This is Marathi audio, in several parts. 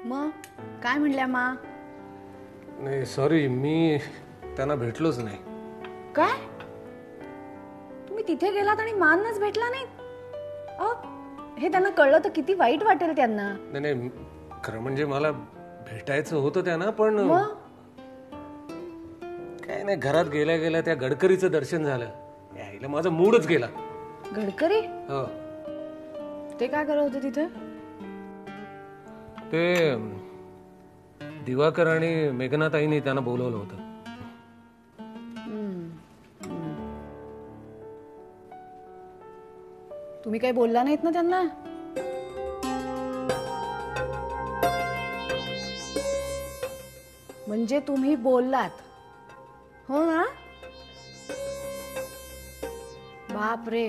मग काय म्हणल्या मा? नाही सॉरी, मी त्यांना भेटलोच नाही. काय तुम्ही तिथे गेलात आणि मानच भेटला नाही? हे त्यांना कळलं तर किती वाईट वाटेल त्यांना. नाही नाही, खरं म्हणजे मला भेटायचं होतं त्यांना, पण काय नाही, घरात गेल्या गेल्या त्या गडकरीचं दर्शन झालं, यायला माझा मूडच गेला. गडकरी? हो. ते काय करत होते तिथे? ते दिवाकर आणि मेघनाताईंनी त्यांना बोलवलं होतं. तुम्ही काही बोलला नाहीत ना त्यांना? म्हणजे तुम्ही बोललात हो ना? बाप रे,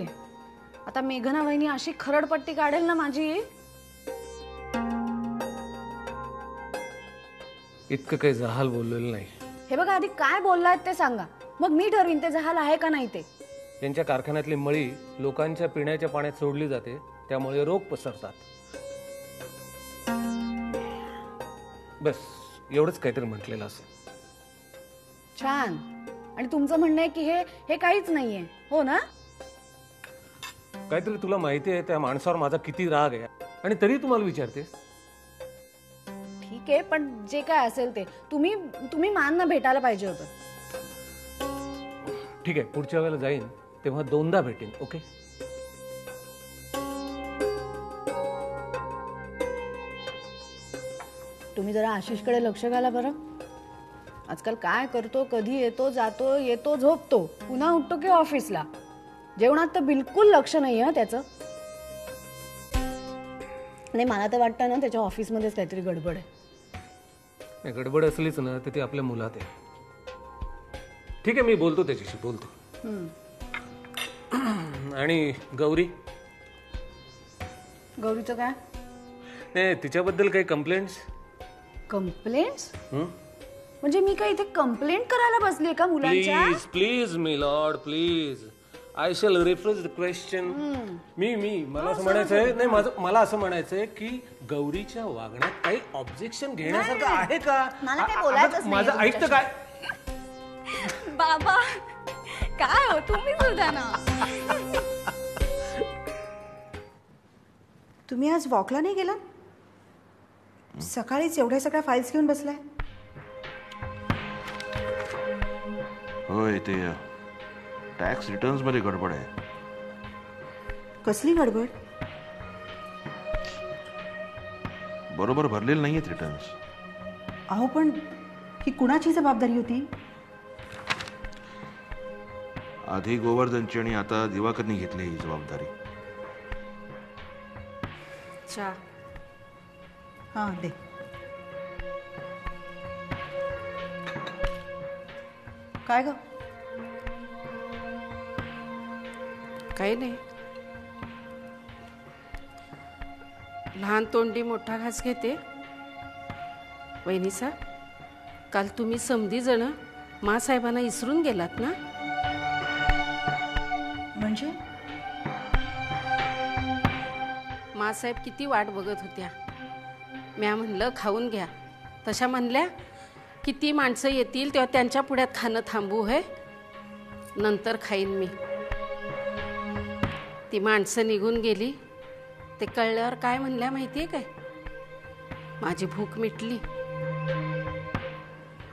आता मेघना वहिनी अशी खरडपट्टी काढेल ना माझी. इतकं काही जहाल बोललेलं नाही. हे बघा, आधी काय बोललात ते सांगा, मग मी ठरवीन ते जहाल आहे का नाही ते. त्यांच्या कारखान्यातली मळी लोकांच्या पिण्याच्या पाण्यात सोडली जाते, त्यामुळे रोग पसरतात. बस एवढंच काहीतरी म्हटलेलं असं. छान. आणि तुमचं म्हणणं आहे की हे काहीच नाहीये, हो ना? काहीतरी तुला माहिती आहे त्या माणसावर माझा किती राग आहे, आणि तरी तुम्हाला विचारतेस. ठीक आहे, पण जे काय असेल ते तुम्ही मानना भेटायला पाहिजे होतं. ठीक आहे, पुढच्या वेळेला जाईन तेव्हा 2दा भेटेन. ओके? तुम्ही जरा आशिषकडे लक्ष घाला बरं. आजकाल काय करतो, कधी येतो जातो, येतो झोपतो, पुन्हा उठतो की ऑफिसला. जेवणात तर बिलकुल लक्ष नाही आहे त्याचं. नाही, मला तर वाटतं ना त्याच्या ऑफिसमध्येच काहीतरी गडबड आहे. गडबड असलीच ना तर ती आपल्या मुलात आहे. ठीक आहे, मी बोलतो त्याच्याशी, बोलतो. आणि गौरीचं काय? नाही, तिच्याबद्दल काही कंप्लेंट्स? कंप्लेंट्स? म्हणजे मी काय इथे कंप्लेंट करायला बसली का मुलांच्या? Please please me Lord, please, I shall refresh the question. मला असं म्हणायचंय, नाही मला असं म्हणायचंय की गौरीच्या वागण्यात काही ऑब्जेक्शन घेण्यासारखं आहे का? मला काय बोलायचंच नाही. माझं ऐकतं काय? बाबा काय हो तुम्ही सुद्धा ना. तुम्ही आज वॉकला नाही गेला? सकाळीच एवढ्या सगळ्या फाईल्स घेऊन बसलाय. होय, ते टॅक्स रिटर्न्स मध्ये गडबड आहे. कसली गडबड? बरोबर भरलेले नाहीयेत रिटर्न्स. अहो, पण ही कुणाची जबाबदारी होती? आधी गोवर्धनची आणि आता दिवाकरनी घेतली ही जबाबदारी. चहा. हां, दे. काय ग? काही नाही, लहान तोंडी मोठा घास घेते. वहिनीसा, काल तुम्ही समधी जण मासाहेबांना इसरून गेलात ना? म्हणजे? मासाहेब किती वाट बघत होत्या. म्या म्हणलं खाऊन घ्या, तशा म्हणल्या किती माणसं येतील तेव्हा त्यांच्या पुढ्यात खाणं थांबू है, नंतर खाईन मी. ती माणसं निघून गेली. ते कळल्यावर काय म्हणल्या माहितीये काय? माझी भूक मिटली.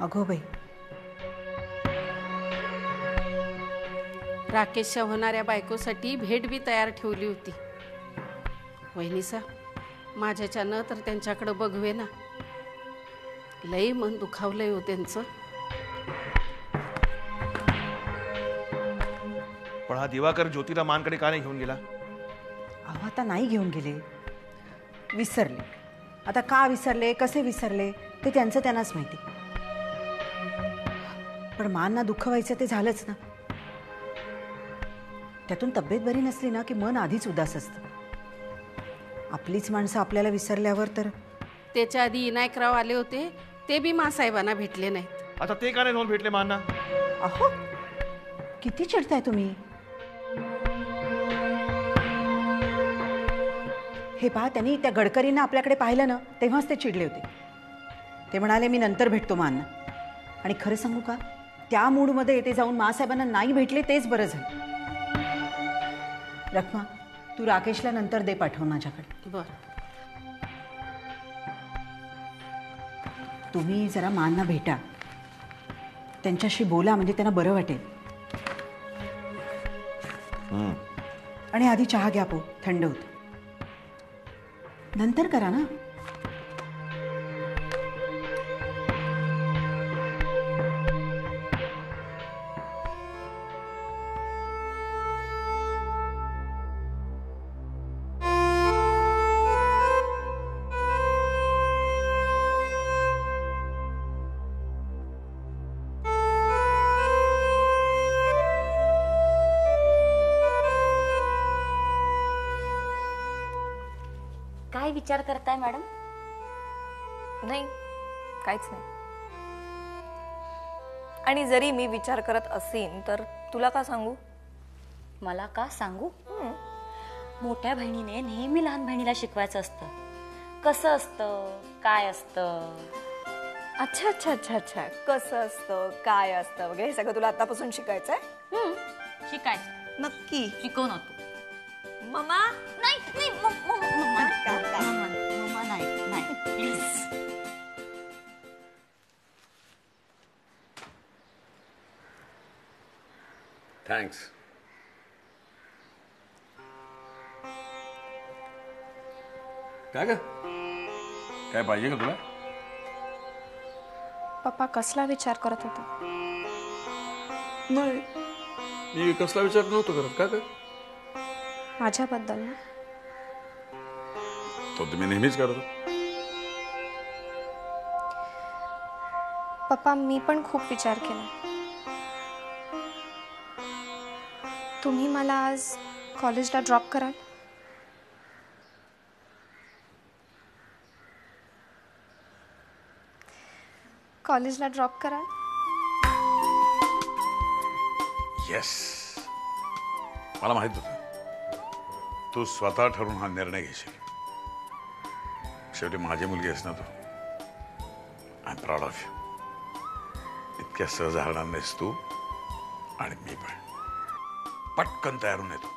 अगो बाई. राकेशच्या होणाऱ्या बायकोसाठी भेट बी तयार ठेवली होती. वहिनीसा, माझ्याच्यानं तर त्यांच्याकडे बघवे ना. लई मन दुखावलंय हो त्यांचं. पण हा दिवाकर ज्योतीला मानकडे का नाही घेऊन गेला? अहो, आता नाही घेऊन गेले, विसरले. आता का विसरले, कसे विसरले ते त्यांचं त्यांनाच माहिती. पण मानना दुःख व्हायचं ते झालंच ना. त्यातून तब्येत बरी नसली ना की मन आधीच उदास असतं. आपलीच माणसं आपल्याला विसरल्यावर तर. त्याच्या आधी इनायकराव आले होते, ते बी मासाहेबांना भेटले नाहीत. आता ते का नाही जाऊन भेटले मानना? अहो, किती चिडताय तुम्ही? हे पहा, त्यांनी त्या गडकरींना आपल्याकडे पाहिलं ना तेव्हाच ते चिडले होते. ते म्हणाले मी नंतर भेटतो मांना. आणि खरं सांगू का, त्या मूडमध्ये ते जाऊन मासाहेबांना नाही भेटले तेच बरं झालं. रखमा, तू राकेशला नंतर दे पाठवून माझ्याकडे. बरं. तुम्ही जरा मांना भेटा, त्यांच्याशी बोला, म्हणजे त्यांना बरं वाटेल. आणि आधी चहा घ्या, पो थंड होतं. नंतर करा ना. काय विचार करताय मॅडम? नाही, काहीच नाही. आणि जरी मी विचार करत असेन तर तुला का सांगू? मला का सांगू? मोठ्या बहिणीने नेहमी लहान बहिणीला शिकवायचं असतं, कसं असतं, काय असतं. अच्छा अच्छा अच्छा अच्छा, कसं असतं, काय असतं वगैरे हे सगळं तुला आतापासून शिकायचंय? शिकायचं. नक्की शिकव ना तू. मम्मा. नाही नाही मम्मा नाही नाही प्लीज. थँक्स. काय ग, काय पाहिजे का तुला? पप्पा कसला विचार करत होता? नाही, मी कसला विचार नव्हतो करत. काय काय माझ्याबद्दल ना? तो तुम्ही नेहमीच करतो. पप्पा मी पण खूप विचार केला. तुम्ही मला आज कॉलेजला ड्रॉप कराल? कॉलेजला ड्रॉप कराल? येस, मला माहित होतं तू स्वतः ठरवून हा निर्णय घेशील. शेवटी माझी मुलगी आहेस ना तू. I am proud of you. इतक्या सहज हरणार नाहीस तू. आणि मी पण पटकन तयार होऊन येतो.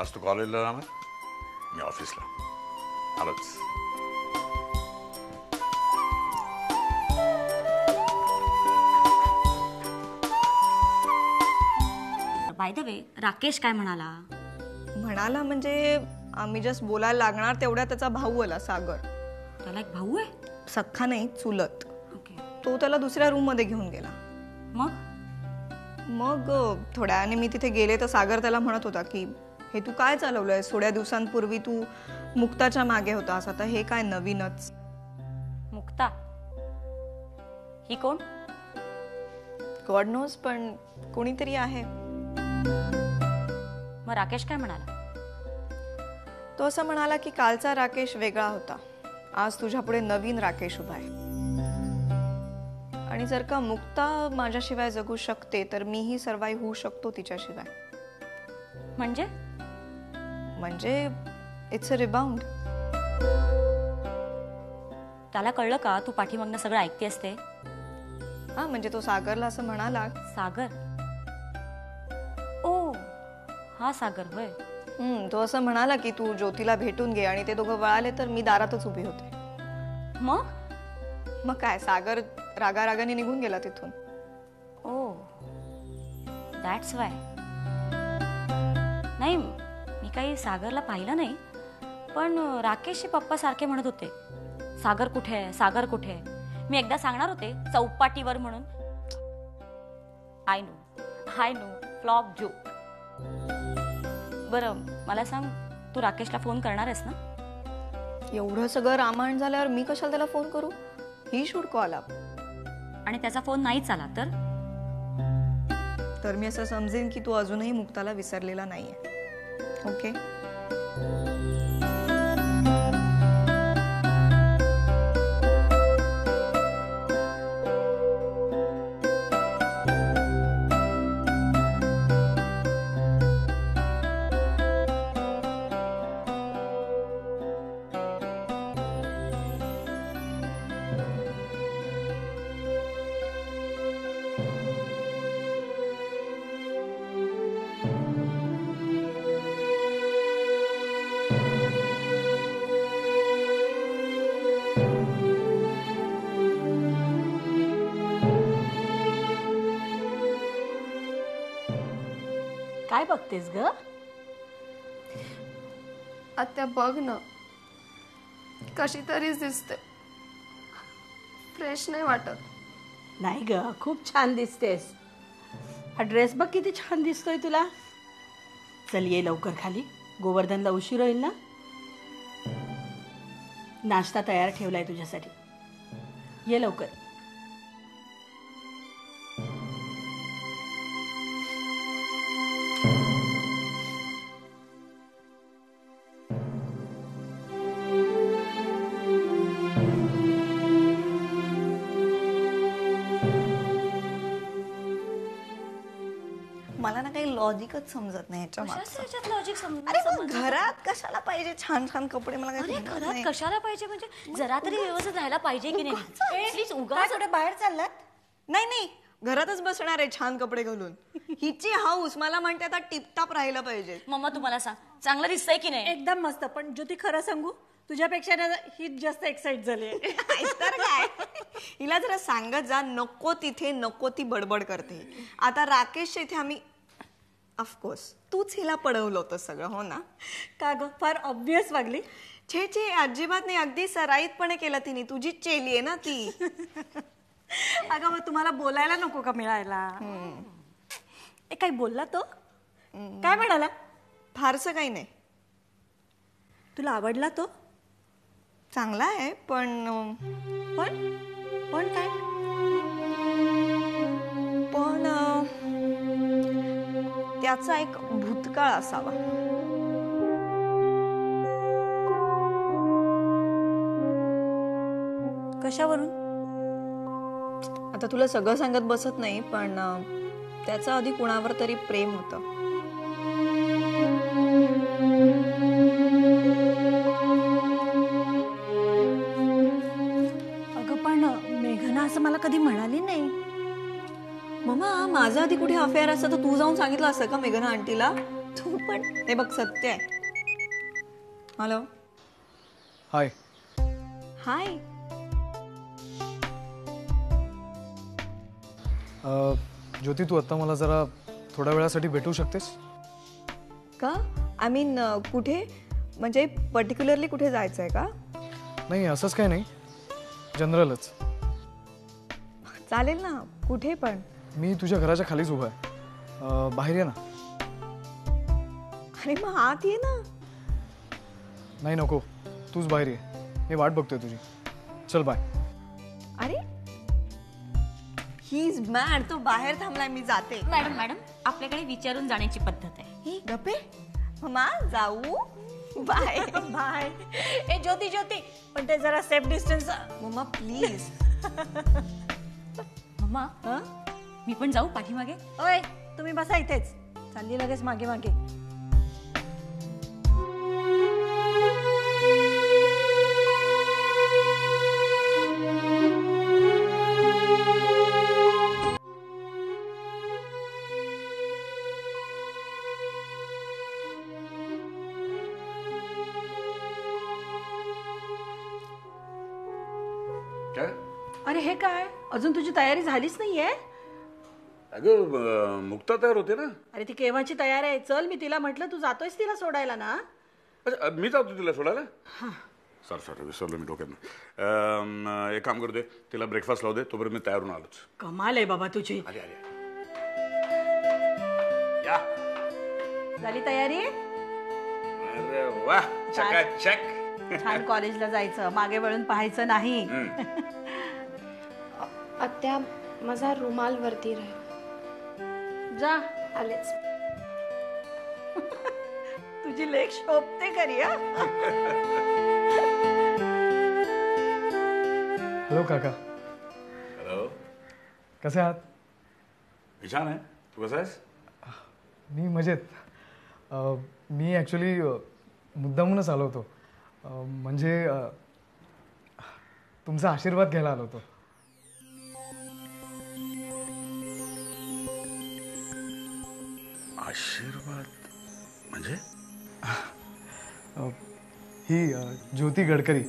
आज तू कॉलेजला जाणार, मी ऑफिसला. आलोच. बाय द वे, राकेश काय म्हणाला? म्हणाला म्हणजे आम्ही जस्ट बोलायला लागणार तेवढ्या त्याचा भाऊ आला, सागर. त्याला एक भाऊ आहे? सख्खा नाही, चुलत. ओके. तो त्याला दुसऱ्या रूम मध्ये घेऊन गेला. मग थोड्या वेळाने मी तिथे गेले तर सागर त्याला म्हणत होता की हे तू काय चालवलंय? थोड्या दिवसांपूर्वी तू मुक्ताच्या मागे होतास, आता हे काय नवीनच? मुक्ता ही कोण? गॉड नोज, पण कोणीतरी आहे. मग राकेश काय म्हणाला? तो असं म्हणाला की कालचा राकेश वेगळा होता, आज तुझ्या पुढे नवीन राकेश उभा आहे. आणि जर का मुक्ता माझ्याशिवाय जगू शकते तर मीही सर्वाइव्ह होऊ शकतो तिच्याशिवाय. म्हणजे इट्स अ रिबाउंड. त्याला कळलं का तू पाठीमागनं सगळं ऐकतेस ते? हा, म्हणजे तो सागरला असं म्हणाला. सागर? ओ हा सागर होय. तो असं म्हणाला की तू ज्योतीला भेटून घे. आणि ते दोघं वळाले तर मी दारातच उभी होते. मग काय, सागर रागारागाने निघून गेला तिथून. ओ दॅट्स वाय. नाही, मी काही सागरला पाहिलं नाही, पण राकेशचे पप्पा सारखे म्हणत होते सागर कुठे आहे, सागर कुठे आहे. मी एकदा सांगणार होते चौपाटीवर म्हणून. I know flop joke. बरं मला सांग, तू राकेशला फोन करणार आहेस ना? एवढं सगळं रामायण झाल्यावर मी कशाला त्याला फोन करू? He should call up. आणि त्याचा फोन नाहीच आला तर मी असं समजेन की तू अजूनही मुक्ताला विसरलेला नाहीये. ओके. काय बघतेस ग? आत्या बघ ना, कशी तरीच दिसते, फ्रेश नाही वाटत. नाही ग, खूप छान दिसतेस. हा ड्रेस बघ किती छान दिसतोय तुला. चल ये लवकर खाली, गोवर्धनला उशीर होईल ना. नाश्ता तयार ठेवलाय तुझ्यासाठी, ये लवकर. मला ना काही लॉजिकच समजत नाही ह्याच्या मागचं. कशाचं याच्यात लॉजिक अरे पण घरात कशाला पाहिजे छान छान कपडे? मला काही समजत घरात नाही. कशाला पाहिजे म्हणजे जरा तरी व्यवस्थित राहायला पाहिजे की नाही? प्लीज उगाच कुठे बाहेर चाललात? नाही नाही, घरातच बसणार आहे छान कपडे घालून. हिची हाऊस मला म्हणते आता टिपटाप राहिलं पाहिजे. मम्मा तुम्हाला सांग, चांगलं दिसतंय की नाही? एकदम मस्त. पण ज्योती खरं सांगू, तुझ्यापेक्षा ना ही जास्त एक्साइट झाली. तर काय, हिला जरा सांगत जा, नको तिथे नको ती बडबड करते. आता राकेशच्या इथे आम्ही, ऑफकोर्स तूच हिला पडवलं होतं सगळं, हो ना? का ग, फार ऑब्विस वागली. छे छे, अजिबात नाही, अगदी सराईतपणे केलं तिने. तुझीच चेली आहे ना ती. अगं मग तुम्हाला बोलायला नको का मिळायला? ए काही बोलला तो? काय म्हणाला? फारसं काही नाही. तुला आवडला तो? चांगला आहे पण पण काय? पण त्याचा एक भूतकाळ असावा. कशावरून? आता तुला सगळं सांगत बसत नाही, पण त्याचं आधी कुणावर तरी प्रेम होतं. अगं पण मेघना असं मला कधी म्हणाली नाही. मम्मा, माझं आधी कुठे अफेअर असतं तर तू जाऊन सांगितलं असतं का मेघना आंटीला? तू पण हे बघ, सत्य आहे. हॅलो. हाय. हाय. ज्योती, तू आता मला जरा थोड्या वेळासाठी भेटू शकतेस का? आय मीन कुठे? म्हणजे पर्टिक्युलरली कुठे जायचंय का? नाही, असंच काही नाही, जनरलच. चालेल ना, कुठे पण. मी तुझ्या घराच्या खालीच उभा आहे, बाहेर ये ना. अरे मग आत ये ना. नाही नको, तूच बाहेर ये, मी वाट बघतोय तुझी. चल बाय. अरे ही इज मॅड. तो बाहेर थांबलाय, मी जाते. मॅडम आपल्याकडे विचारून जाण्याची पद्धत आहे. ही गप्पे. मम्मा जाऊ. बाय. बाय. ए ज्योती, पण ते जरा safe distance. Mamma please. Mamma मी पण जाऊ पाठीमागे? ओय, तुम्ही बसा इथेच. चालली लगेच मागे मागे. काय? अरे हे काय, अजून तुझी तयारी झालीच नाहीये? अगं मुक्ता तयार होते ना. अरे ती केव्हाची तयार आहे. चल, मी तिला म्हटलं तू जातोयस तिला सोडायला ना. अच्छा, मी जातो तिला सोडायला. सॉरी विसरलो मी डोक्यात. एक काम करू दे, तिला ब्रेकफास्ट लावू दे, तोपर्यंत मी तयार होऊन आलोच. कमाल आहे बाबा तुझी. अरे या. झाली तयारी? अरे वा, चकाचक. छान कॉलेजला जायचं, मागे वळून पाहायचं नाही. आत्या, माझा रुमाल वरती राहील. जा. आलेच. तुझी लेक शोभते खरी. हॅलो काका. हॅलो. कसे आहात? मी छान आहे. तू कसा आहेस? मी मजेत. मी ॲक्च्युली मुद्दामूनच आलो होतो, म्हणजे तुमचा आशीर्वाद घ्यायला आलो होतो. आशीर्वाद म्हणजे? ही ज्योती गडकरी,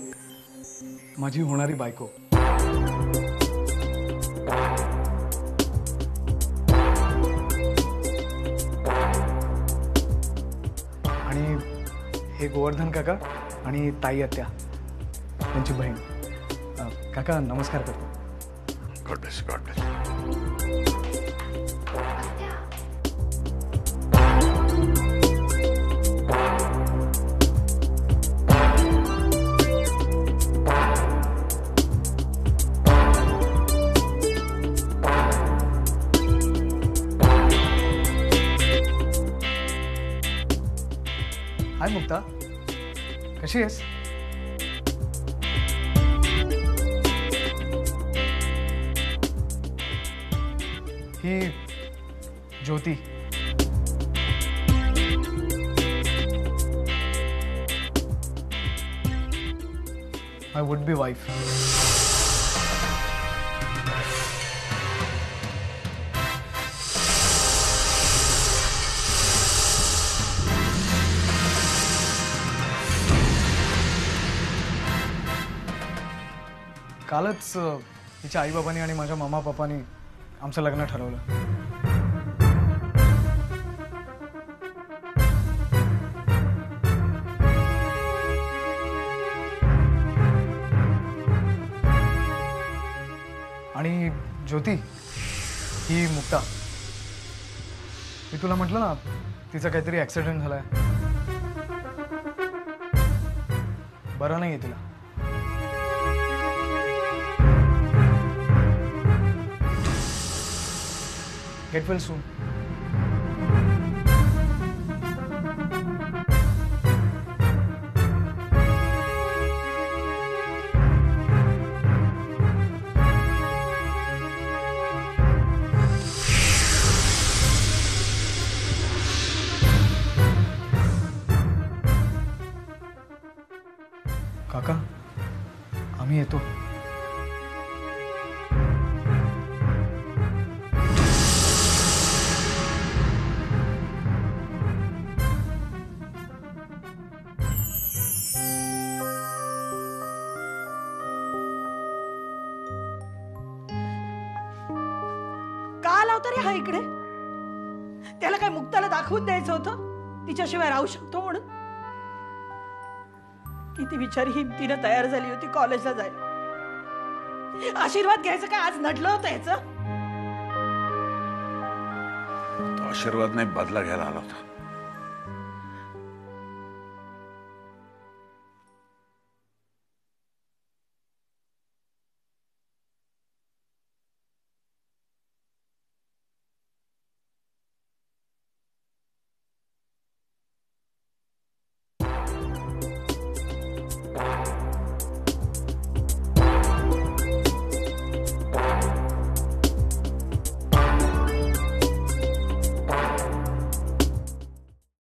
माझी होणारी बायको. हे गोवर्धन काका आणि ताई आत्या त्यांची बहीण. काका नमस्कार करतो. God bless, god bless. Hi Mukta, कशी आहेस? ही Jyoti. My would be wife. कालच हिच्या आईबाबांनी आणि माझ्या मामा पप्पानी आमचं लग्न ठरवलं. आणि ज्योती ही मुक्ता. मी तुला म्हटलं ना तिचा काहीतरी ऍक्सिडेंट झालाय. बरं नाहीये तिला. Get well soon. काका, आम्ही येतो. का आला होता रे हा इकडे? त्याला काय मुक्ताला दाखवून द्यायचं होतं तिच्याशिवाय राहू शकतो म्हणून? किती बिचारी हिमतीनं तयार झाली होती कॉलेजला जायला. आशीर्वाद घ्यायचं काय आज नडलं होतं याचं? तो आशीर्वाद नाही, बदला घ्यायला आला होता.